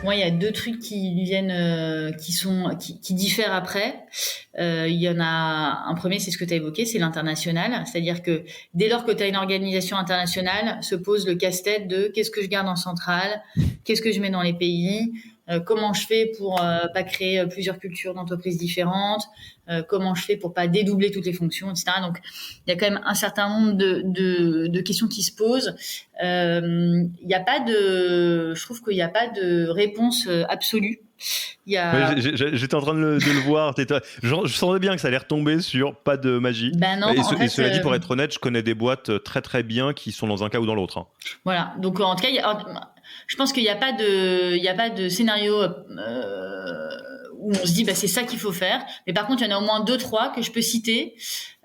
Moi, il y a deux trucs qui viennent, qui diffèrent après. Il y en a un premier, c'est ce que tu as évoqué, c'est l'international. C'est-à-dire que dès lors que tu as une organisation internationale, se pose le casse-tête de qu'est-ce que je garde en centrale, qu'est-ce que je mets dans les pays, comment je fais pour pas créer plusieurs cultures d'entreprises différentes, comment je fais pour pas dédoubler toutes les fonctions, etc. Donc, il y a quand même un certain nombre de questions qui se posent. Il y a pas de, je trouve qu'il n'y a pas de réponse absolue. Il y Ouais, a, j'étais en train de le voir. Je sentais bien que ça allait retomber sur pas de magie. ben non, en Et fait, cela dit, pour être honnête, je connais des boîtes très très bien qui sont dans un cas ou dans l'autre, hein. voilà. Donc en tout cas, je pense qu'il n'y a pas de, il y a pas de scénario où on se dit bah c'est ça qu'il faut faire. Mais par contre, il y en a au moins deux trois que je peux citer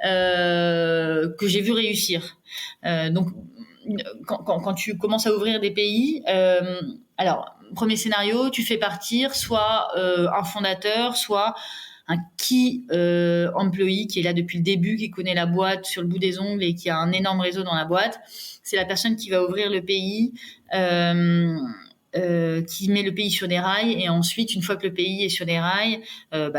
que j'ai vu réussir. Donc quand tu commences à ouvrir des pays, alors premier scénario, tu fais partir soit un fondateur, soit un key employee qui est là depuis le début, qui connaît la boîte sur le bout des ongles et qui a un énorme réseau dans la boîte. C'est la personne qui va ouvrir le pays, qui met le pays sur des rails, et ensuite, une fois que le pays est sur des rails,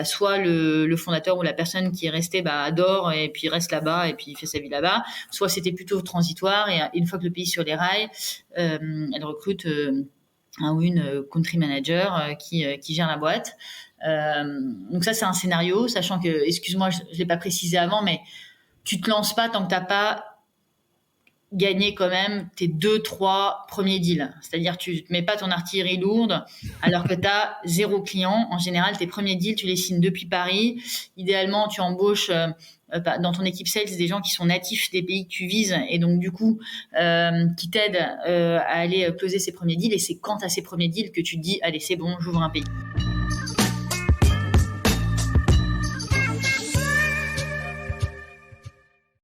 soit le fondateur ou la personne qui est restée adore et puis reste là-bas et puis fait sa vie là-bas, soit c'était plutôt transitoire et une fois que le pays est sur les rails, elle recrute un ou une country manager qui gère la boîte. Donc ça, c'est un scénario, sachant que, excuse-moi, je l'ai pas précisé avant, mais tu te lances pas tant que t'as pas gagné quand même tes 2-3 premiers deals. C'est-à-dire, tu te mets pas ton artillerie lourde alors que tu as 0 client. En général, tes premiers deals, tu les signes depuis Paris. Idéalement, tu embauches dans ton équipe sales des gens qui sont natifs des pays que tu vises et donc du coup qui t'aident à aller closer ces premiers deals. Et c'est quand tu as ces premiers deals que tu te dis allez, c'est bon, j'ouvre un pays.